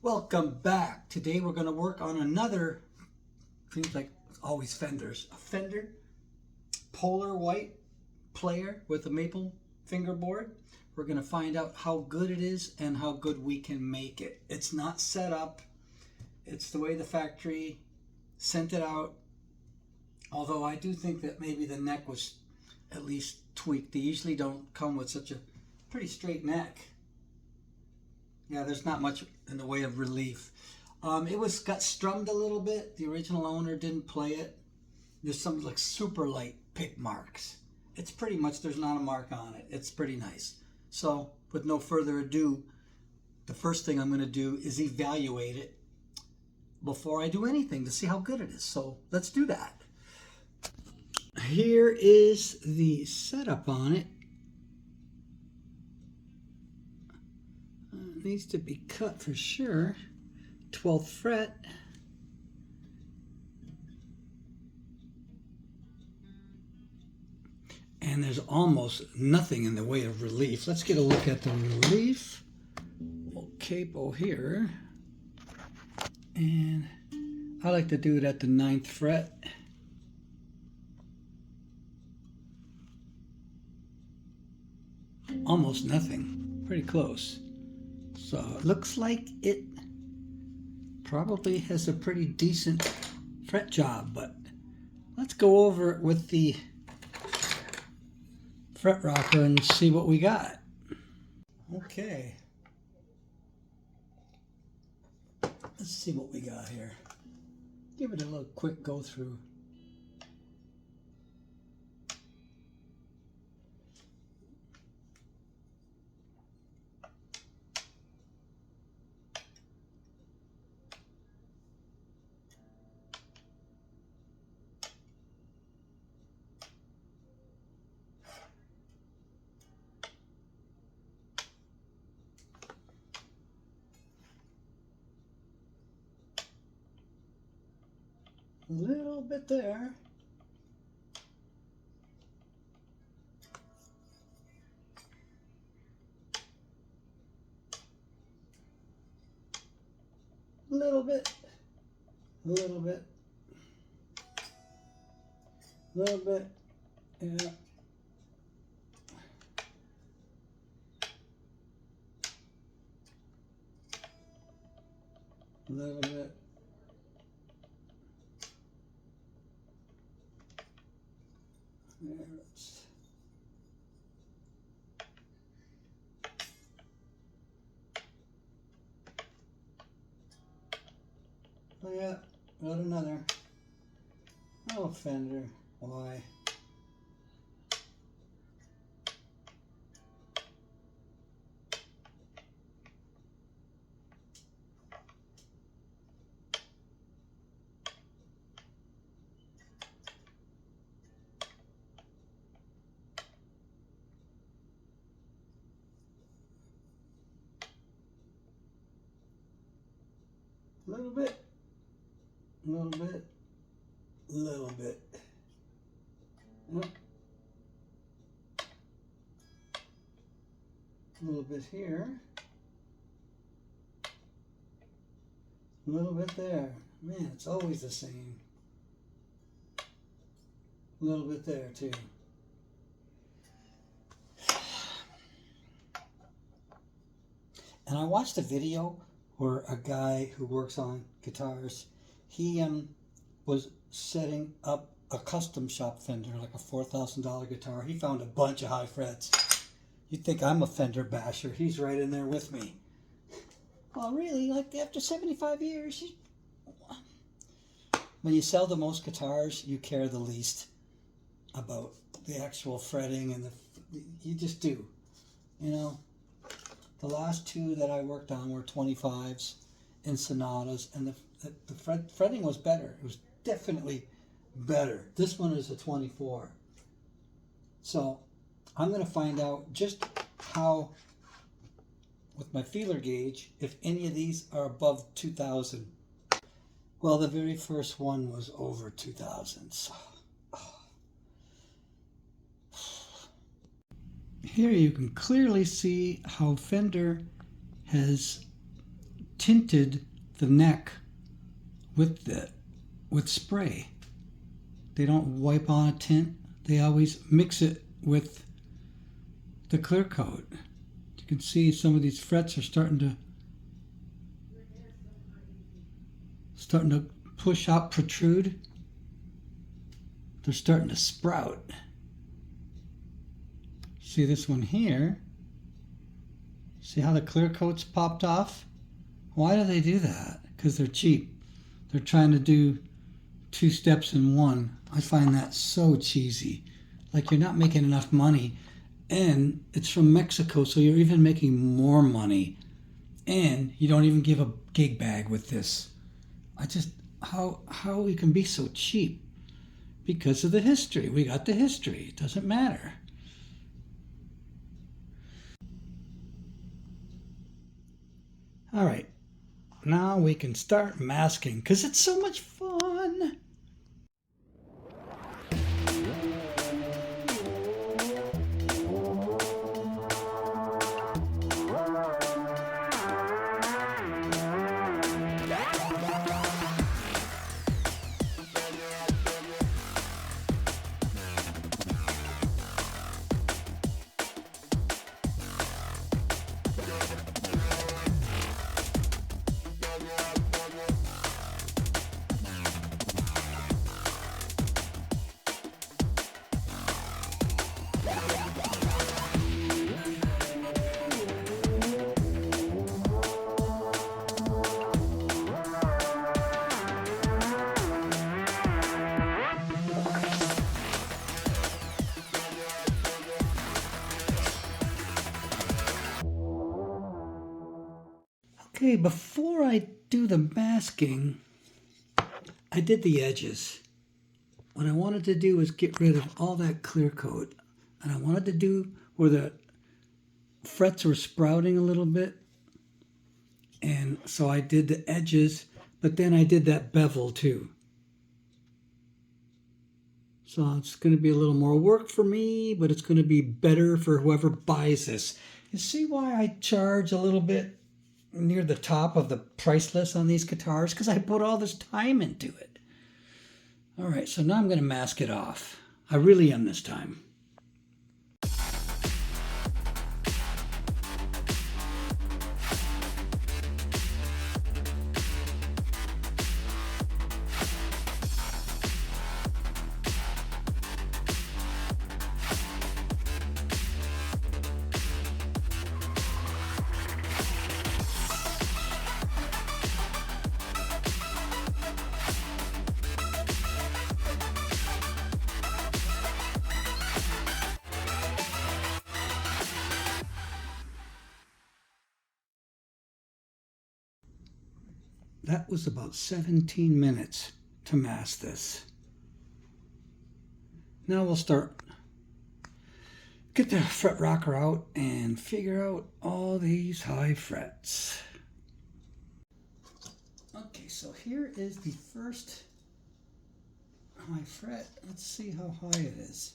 Welcome back. Today we're going to work on another, seems like it's always Fenders, a Fender polar white player with a maple fingerboard. We're going to find out how good it is and how good we can make it. It's not set up. It's the way the factory sent it out. Although I do think that maybe the neck was at least tweaked. They usually don't come with such a pretty straight neck. Yeah, there's not much in the way of relief. It got strummed a little bit. The original owner didn't play it. There's some like super light pick marks. It's pretty much, there's not a mark on it. It's pretty nice. So with no further ado, the first thing I'm going to do is evaluate it before I do anything to see how good it is. So let's do that. Here is the setup on it. Needs to be cut for sure. 12th fret. And there's almost nothing in the way of relief. Let's get a look at the relief. Little capo here. And I like to do it at the 9th fret. Almost nothing. Pretty close. So it looks like it probably has a pretty decent fret job, but let's go over it with the fret rocker and see what we got. Okay. Let's see what we got here. Give it a little quick go through. A little bit there. A little bit. A little bit. A little bit. Yeah. A little bit. There it's. Oh yeah, got another. Oh, Fender, why? A little bit, a little bit, a little bit. Yep. A little bit here. A little bit there. Man, it's always the same. A little bit there too. And I watched a video where a guy who works on guitars, he was setting up a custom shop Fender, like a $4,000 guitar. He found a bunch of high frets. You'd think I'm a Fender basher. He's right in there with me. Well, really, like after 75 years, when you sell the most guitars, you care the least about the actual fretting and you just do, you know. The last two that I worked on were 25s and sonatas, and the fretting was better. It was definitely better. This one is a 24. So I'm going to find out just how, with my feeler gauge, if any of these are above 2,000. Well, the very first one was over 2,000. So. Here you can clearly see how Fender has tinted the neck with spray. They don't wipe on a tint. They always mix it with the clear coat. You can see some of these frets are starting to push out, protrude. They're starting to sprout. See this one here? See how the clear coat's popped off? Why do they do that? Because they're cheap. They're trying to do 2 steps in one. I find that so cheesy. Like you're not making enough money. And it's from Mexico, so you're even making more money. And you don't even give a gig bag with this. How we can be so cheap? Because of the history. We got the history. It doesn't matter. All right. Now we can start masking because it's so much fun. Okay, before I do the masking, I did the edges. What I wanted to do was get rid of all that clear coat. And I wanted to do where the frets were sprouting a little bit. And so I did the edges, but then I did that bevel too. So it's going to be a little more work for me, but it's going to be better for whoever buys this. You see why I charge a little bit near the top of the price list on these guitars? Because I put all this time into it. All right, so now I'm going to mask it off. I really am this time. That was about 17 minutes to mask this. Now we'll get the fret rocker out and figure out all these high frets. Okay, so here is the first high fret. Let's see how high it is.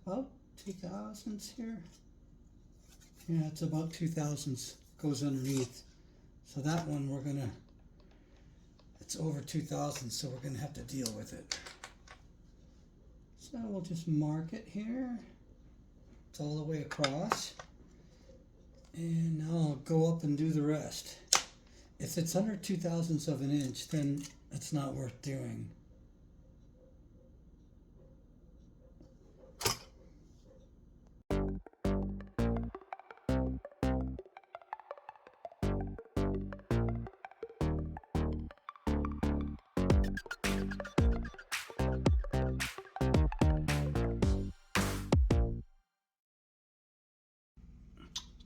About 2000s here. Yeah, it's about 2000s goes underneath. So that one it's over 2000, so we're gonna have to deal with it. So we'll just mark it here. It's all the way across. And now I'll go up and do the rest. If it's under 2/1000 of an inch, then it's not worth doing.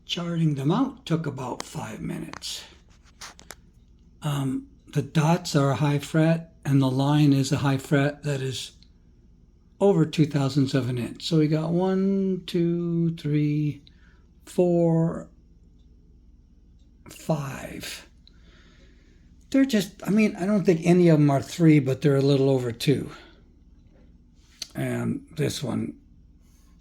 Charting them out took about 5 minutes. the dots are a high fret and the line is a high fret that is over 2/1000 of an inch. So we got 1, 2, 3, 4, 5. They're just, I mean, I don't think any of them are 3, but they're a little over 2. And this one,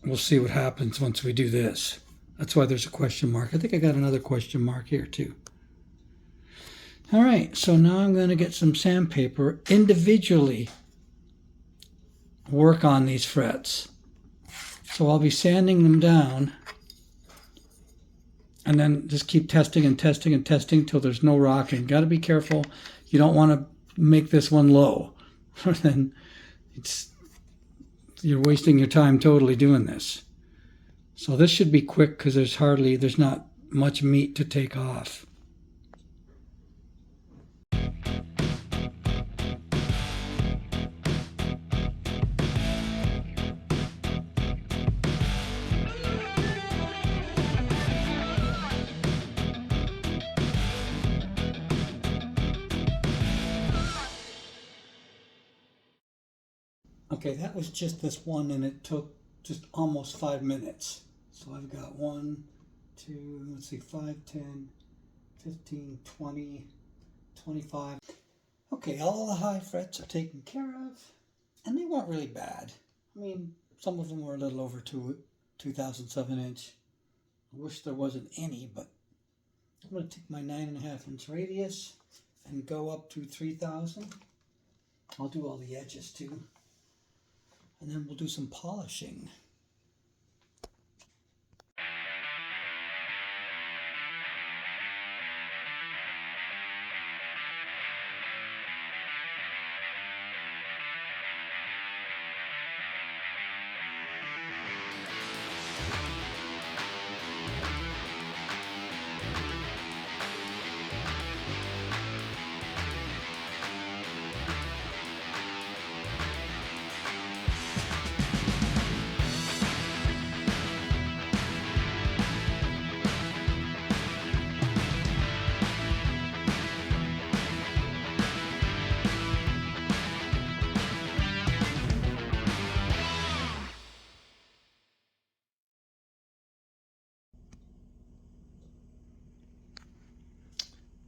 we'll see what happens once we do this. That's why there's a question mark. I think I got another question mark here too. All right, so now I'm going to get some sandpaper, individually work on these frets. So I'll be sanding them down and then just keep testing and testing and testing until there's no rocking. Got to be careful. You don't want to make this one low. Then you're wasting your time totally doing this. So this should be quick because there's not much meat to take off. Okay, that was just this one, and it took just almost 5 minutes. So I've got 1, 2, let's see, 5, 10, 15, 20, 25. Okay, all the high frets are taken care of, and they weren't really bad. I mean, some of them were a little over 2/1000 of an inch. I wish there wasn't any, but I'm going to take my 9.5 inch radius and go up to 3,000. I'll do all the edges too. And then we'll do some polishing.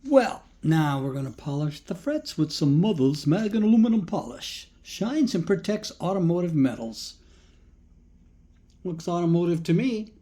Well, now we're going to polish the frets with some Mother's Mag and aluminum polish. Shines and protects automotive metals. Looks automotive to me.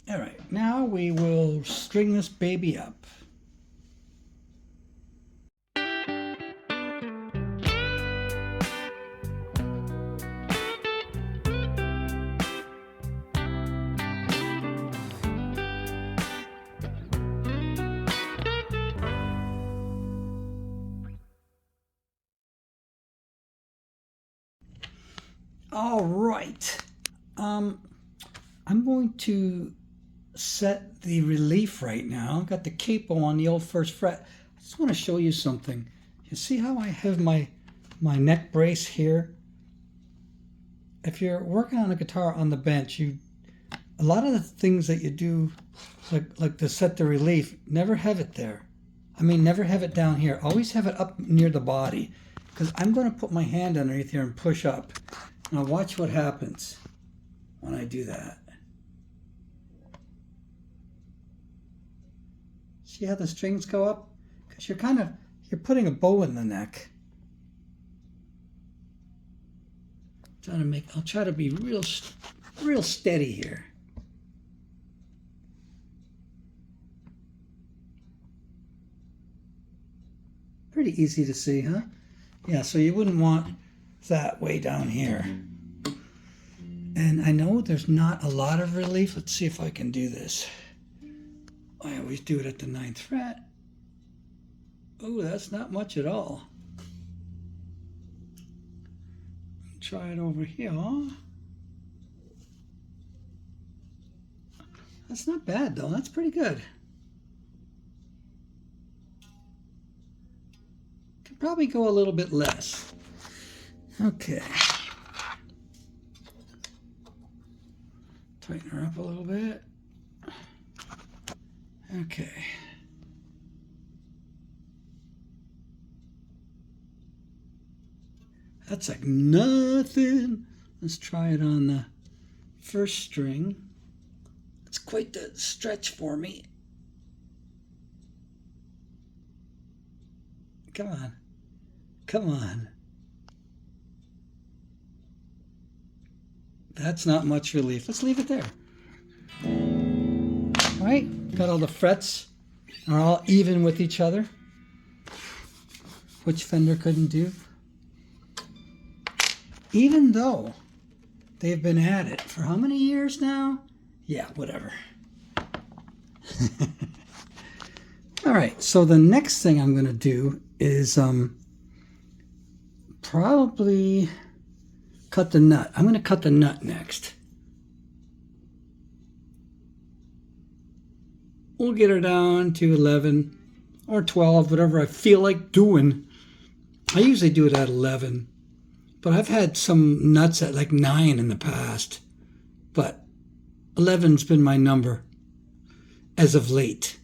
All right, now we will string this baby up. All right, I'm going to set the relief right now. I've got the capo on the old first fret. I just want to show you something. You see how I have my neck brace here? If you're working on a guitar on the bench, a lot of the things that you do, like to set the relief, never have it there. I mean, never have it down here. Always have it up near the body, because I'm going to put my hand underneath here and push up. Now watch what happens when I do that. See how the strings go up? Because you're putting a bow in the neck. I'll try to be real steady here. Pretty easy to see, huh? Yeah, so you wouldn't want that way down here. And I know there's not a lot of relief. Let's see if I can do this. I always do it at the 9th fret. Oh, that's not much at all. Try it over here. That's not bad though. That's pretty good. Could probably go a little bit less. Okay. Tighten her up a little bit. Okay. That's like nothing. Let's try it on the first string. It's quite the stretch for me. Come on. Come on. That's not much relief. Let's leave it there. All right, got all the frets are all even with each other, which Fender couldn't do. Even though they've been at it for how many years now? Yeah, whatever. All right, so the next thing I'm going to do is probably cut the nut. I'm going to cut the nut next. We'll get her down to 11 or 12, whatever I feel like doing. I usually do it at 11, but I've had some nuts at like 9 in the past. But 11's been my number as of late.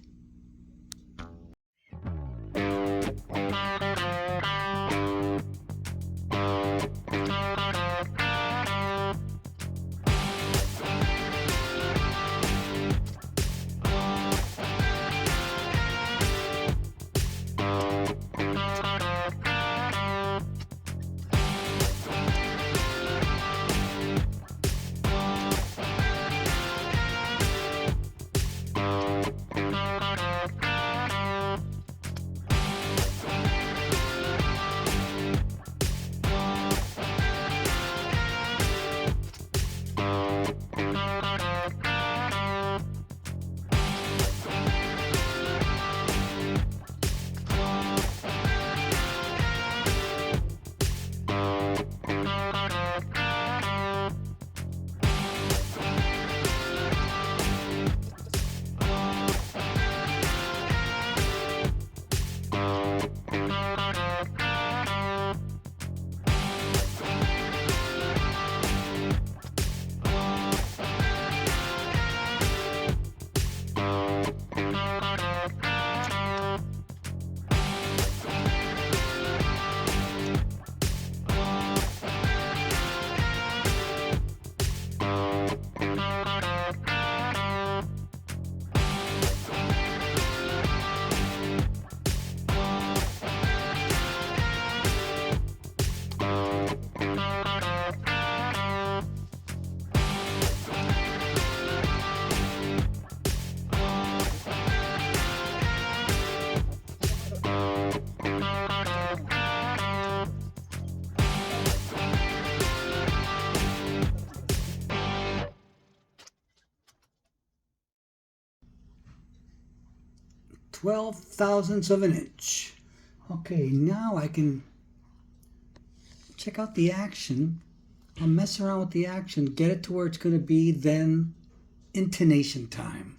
Twelve thousandths of an inch. Okay, now I can check out the action. I'll mess around with the action, get it to where it's going to be, then intonation time.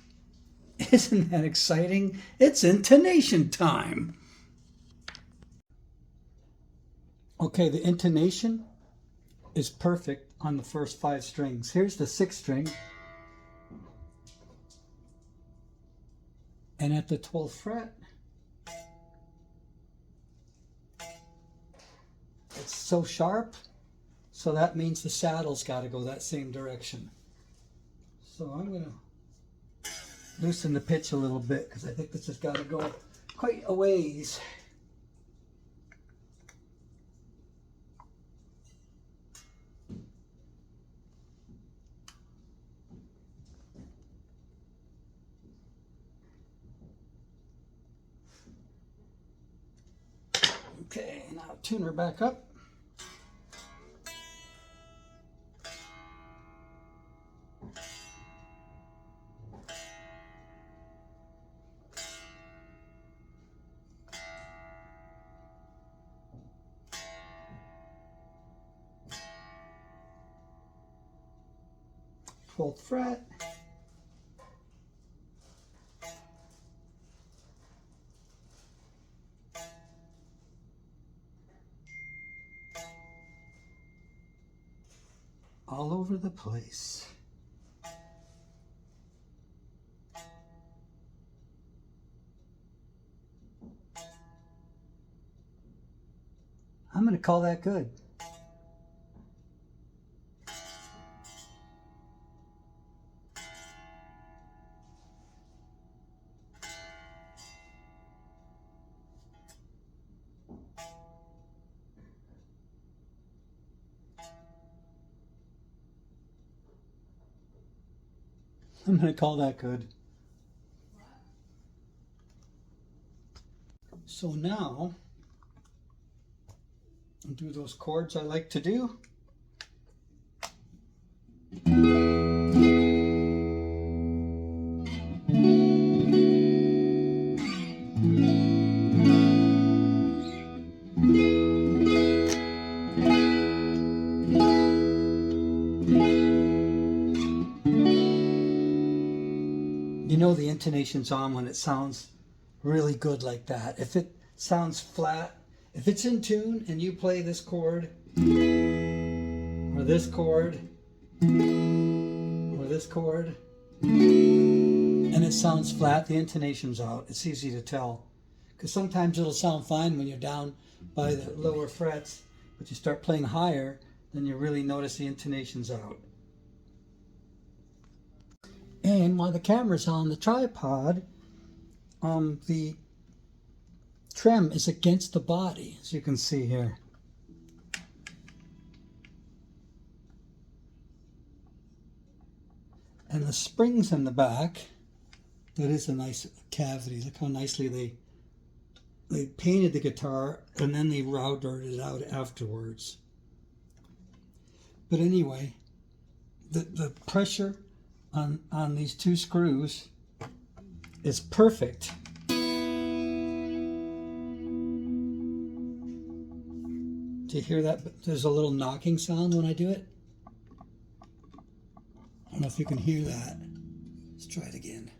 Isn't that exciting? It's intonation time. Okay, the intonation is perfect on the first 5 strings. Here's the 6th string. And at the 12th fret, it's so sharp, so that means the saddle's got to go that same direction. So I'm going to loosen the pitch a little bit because I think this has got to go quite a ways. Okay, now tune her back up. Twelfth fret. All over the place. I'm going to call that good. I'm going to call that good. So now, I'll do those chords I like to do. You know the intonation's on when it sounds really good like that. If it sounds flat, if it's in tune and you play this chord, or this chord, or this chord, and it sounds flat, the intonation's out. It's easy to tell. Because sometimes it'll sound fine when you're down by the lower frets, but you start playing higher, then you really notice the intonation's out. And while the camera's on the tripod, the trem is against the body, as you can see here. And the springs in the back, that is a nice cavity. Look how nicely they painted the guitar and then they routed it out afterwards. But anyway, the pressure on these two screws is perfect. Do you hear that? There's a little knocking sound when I do it. I don't know if you can hear that. Let's try it again.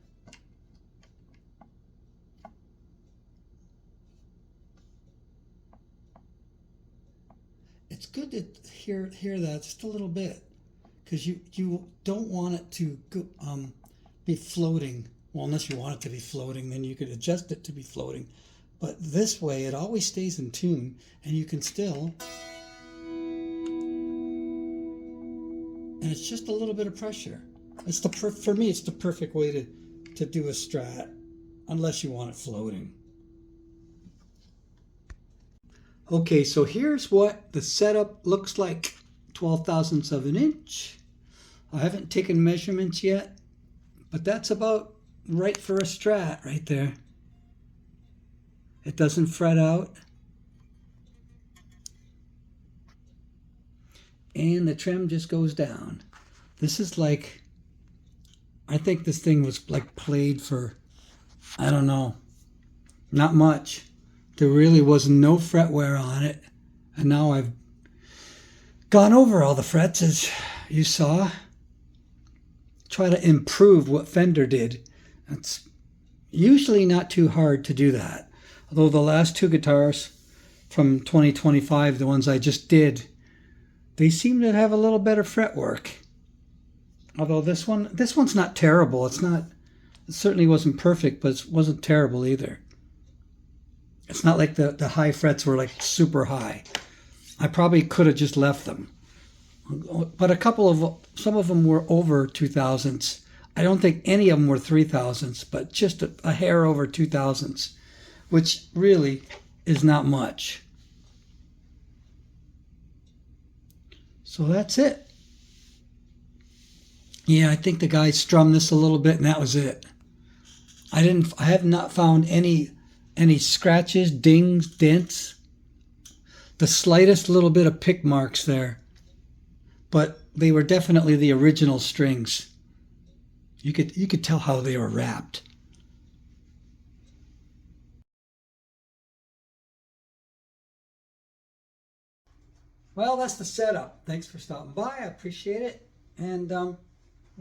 It's good to hear that just a little bit, because you don't want it to go, be floating. Well, unless you want it to be floating, then you could adjust it to be floating. But this way, it always stays in tune, and you can still. And it's just a little bit of pressure. It's for me, it's the perfect way to do a Strat, unless you want it floating. Okay, so here's what the setup looks like. 12 thousandths of an inch. I haven't taken measurements yet, but that's about right for a Strat right there. It doesn't fret out. And the trem just goes down. This is like, I think this thing was like played for, I don't know, not much. There really was no fret wear on it. And now I've gone over all the frets, as you saw. Try to improve what Fender did. It's usually not too hard to do that. Although the last two guitars from 2025, the ones I just did, they seem to have a little better fretwork. Although this one's not terrible. It certainly wasn't perfect, but it wasn't terrible either. It's not like the high frets were like super high. I probably could have just left them. But some of them were over 2,000ths. I don't think any of them were 3,000ths, but just a hair over 2,000ths, which really is not much. So that's it. Yeah, I think the guy strummed this a little bit and that was it. I have not found any scratches, dings, dents the slightest little bit of pick marks there, but they were definitely the original strings. You could tell how they were wrapped. Well, that's the setup. Thanks for stopping by. I appreciate it. And we'll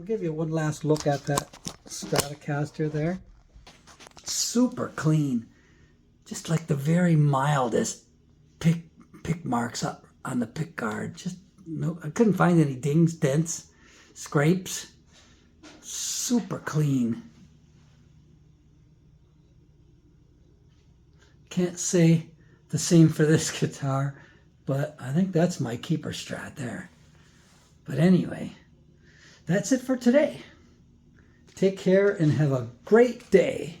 give you one last look at that Stratocaster there. Super clean. Just like the very mildest pick marks up on the pick guard. Just no, I couldn't find any dings, dents, scrapes. Super clean. Can't say the same for this guitar, but I think that's my keeper Strat there. But anyway, that's it for today. Take care and have a great day.